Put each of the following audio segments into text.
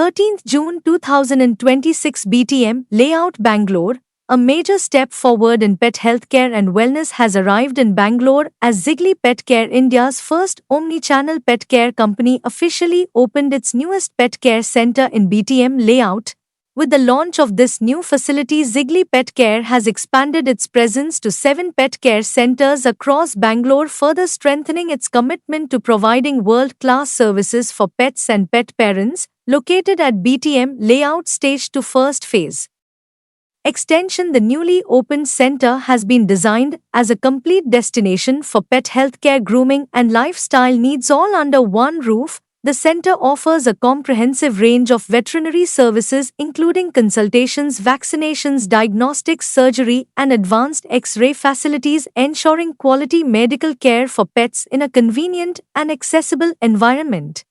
13th June 2026 BTM Layout Bangalore, a major step forward in pet healthcare and wellness has arrived in Bangalore as Ziggly Pet Care, India's first omni-channel pet care company, officially opened its newest pet care center in BTM Layout. With the launch of this new facility, Ziggly Pet Care has expanded its presence to 7 pet care centers across Bangalore, further strengthening its commitment to providing world-class services for pets and pet parents. Located at BTM Layout Stage 2 First Phase Extension, the newly opened center has been designed as a complete destination for pet healthcare, grooming, and lifestyle needs all under one roof. The center offers a comprehensive range of veterinary services, including consultations, vaccinations, diagnostics, surgery, and advanced X-ray facilities, ensuring quality medical care for pets in a convenient and accessible environment.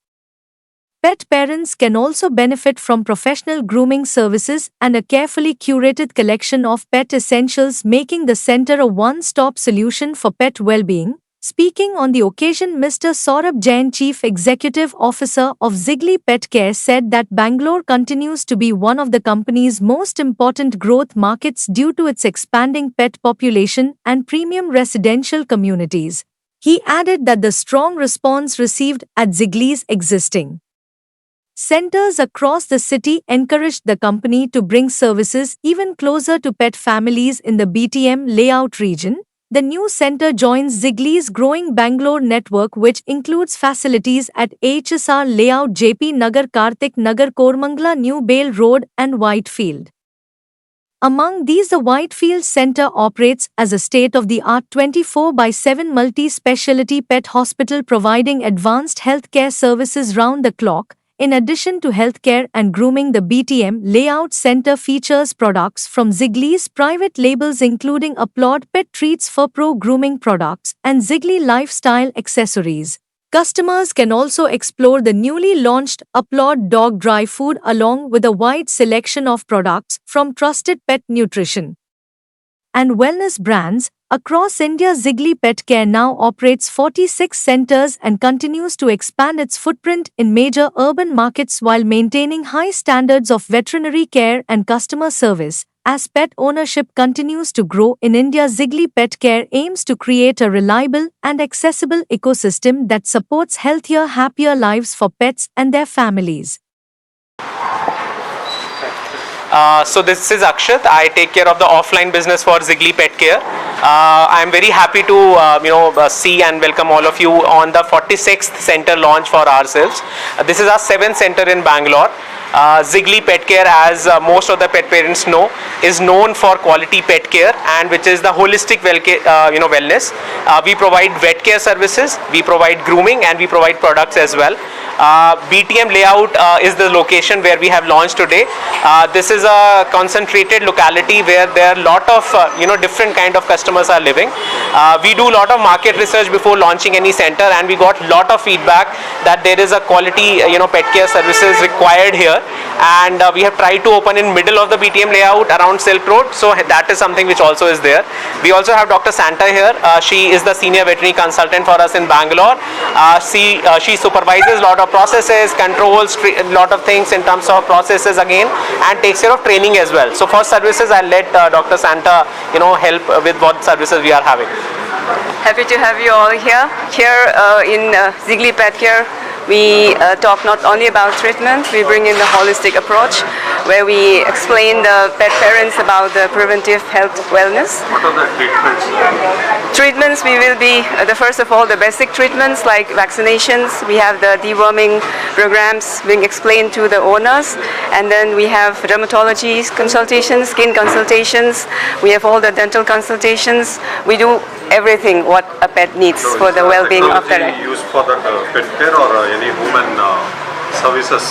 Pet parents can also benefit from professional grooming services and a carefully curated collection of pet essentials, making the center a one-stop solution for pet well-being. Speaking on the occasion, Mr. Saurabh Jain, Chief Executive Officer of Ziggly Pet Care, said that Bangalore continues to be one of the company's most important growth markets due to its expanding pet population and premium residential communities. He added that the strong response received at Ziggly's existing centers across the city encouraged the company to bring services even closer to pet families in the BTM Layout region. The new center joins Ziggly's growing Bangalore network, which includes facilities at HSR Layout, JP Nagar, Kartik Nagar, Koramangala, New Bail Road, and Whitefield. Among these, the Whitefield Center operates as a state-of-the-art 24/7 multi-specialty pet hospital providing advanced healthcare services round the clock. In addition to healthcare and grooming, the BTM Layout Center features products from Ziggly's private labels, including Applaud Pet Treats for Pro grooming products and Ziggly Lifestyle accessories. Customers can also explore the newly launched Applaud Dog Dry Food along with a wide selection of products from trusted pet nutrition and wellness brands. Across India, Ziggly Pet Care now operates 46 centers and continues to expand its footprint in major urban markets while maintaining high standards of veterinary care and customer service. As pet ownership continues to grow in India, Ziggly Pet Care aims to create a reliable and accessible ecosystem that supports healthier, happier lives for pets and their families. So this is Akshat. I take care of the offline business for Ziggly Pet Care. I am very happy to see and welcome all of you on the 46th center launch for ourselves. This is our 7th center in Bangalore. Ziggly Pet Care, as most of the pet parents know, is known for quality pet care, and which is the holistic wellness. We provide vet care services, we provide grooming, and we provide products as well. BTM Layout is the location where we have launched today. This is a concentrated locality where there are a lot of different kind of customers are living. We do a lot of market research before launching any center, and we got a lot of feedback that there is a quality pet care services required here, and we have tried to open in middle of the BTM Layout around Silk Road, so that is something which also is there. We also have Dr. Santa here. She is the senior veterinary consultant for us in Bangalore. She supervises a lot of processes, controls a lot of things in terms of processes again, and takes care of training as well. So for services, I'll let Dr. Santa help with what services we are having. Happy to have you all here. Here in Ziggly Pet Care, we talk not only about treatment, we bring in the holistic approach where we explain the pet parents about the preventive health wellness. What are the treatments? Treatments, we will be, first of all, the basic treatments like vaccinations. We have the deworming programs being explained to the owners. And then we have dermatology consultations, skin consultations. We have all the dental consultations. We do everything what a pet needs for the well-being of the pet. Used for the pet care or any human services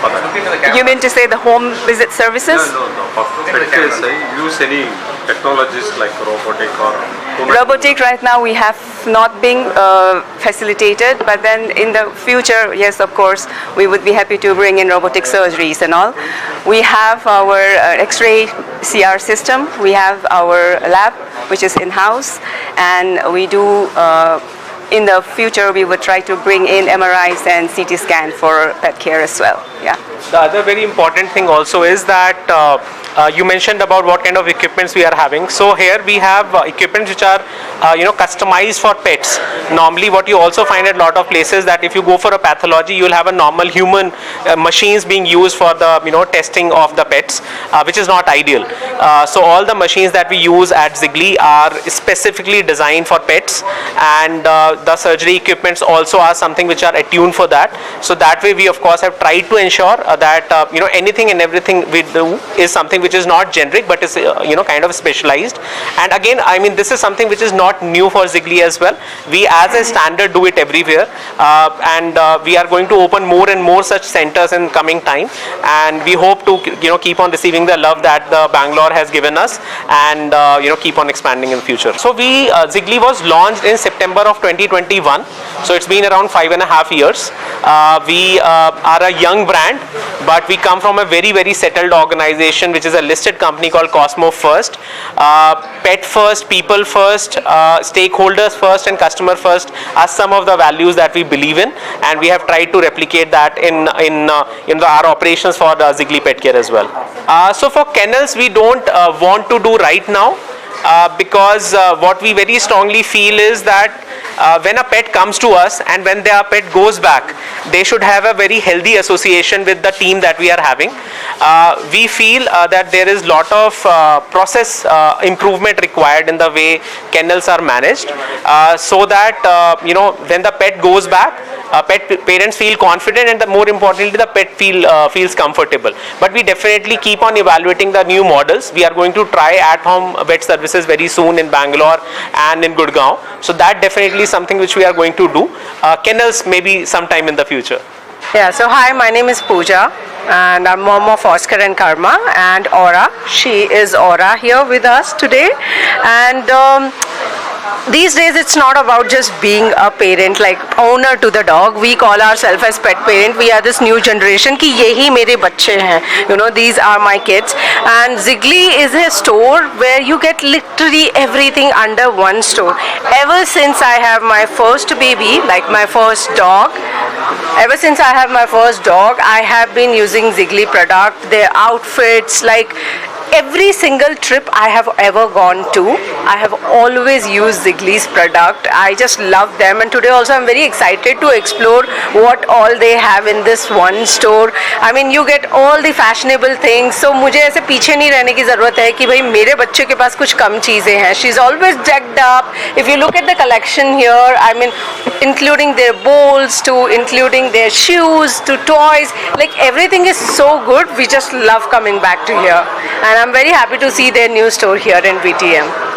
for that? You mean to say the home visit services? No. For pet care, use any technologies like robotic or human? Robotic right now we have not been facilitated, but then in the future, yes, of course, we would be happy to bring in robotic surgeries and all. We have our X-ray CR system. We have our lab, which is in-house, and we do in the future we would try to bring in MRIs and CT scan for pet care as well. Yeah. The other very important thing also is that you mentioned about what kind of equipments we are having. So here we have equipments which are customized for pets. Normally what you also find at a lot of places that if you go for a pathology, you'll have a normal human machines being used for the testing of the pets, which is not ideal. So all the machines that we use at Zigli are specifically designed for pets, and the surgery equipments also are something which are attuned for that. So that way we of course have tried to ensure that anything and everything we do is something which is not generic but is kind of specialized. And again, I mean, this is something which is not new for Zigli as well. We as a standard do it everywhere, and we are going to open more and more such centers in coming time, and we hope to keep on receiving the love that the Bangalore has given us, and keep on expanding in the future. So we Zigli was launched in September of 2021, so it's been around 5.5 years. We are a young brand, but we come from a very settled organization which is a listed company called Cosmo First. Pet first, people first, stakeholders first and customer first are some of the values that we believe in, and we have tried to replicate that in our operations for Zigli Pet Care as well. So for kennels we don't want to do right now, because what we very strongly feel is that when a pet comes to us and when their pet goes back, they should have a very healthy association with the team that we are having. We feel that there is lot of process improvement required in the way kennels are managed, so that when the pet goes back, parents feel confident, and more importantly the pet feels comfortable. But we definitely keep on evaluating the new models. We are going to try at-home vet services very soon in Bangalore and in Gurgaon, so that definitely is something which we are going to do. Kennels maybe sometime in the future. Yeah, so hi, my name is Pooja, and I'm mom of Oscar and Karma, and Aura. She is Aura here with us today. And these days it's not about just being a parent, like owner to the dog. We call ourselves as pet parent. We are this new generation ki yehi mere bacche hain, these are my kids. And Zigli is a store where you get literally everything under one store. Ever since I have my first baby, like my first dog, I have been using Zigli product, their outfits, like every single trip I have ever gone to, I have always used Zigli's product. I just love them, and today also I'm very excited to explore what all they have in this one store. I mean, you get all the fashionable things, so मुझे ऐसे पीछे नहीं रहने की ज़रूरत है कि भाई मेरे बच्चे के पास कुछ कम चीज़ें हैं. She's always decked up. If you look at the collection here, I mean, including their bowls to including their shoes to toys, like everything is so good. We just love coming back to here, and I'm very happy to see their new store here in BTM.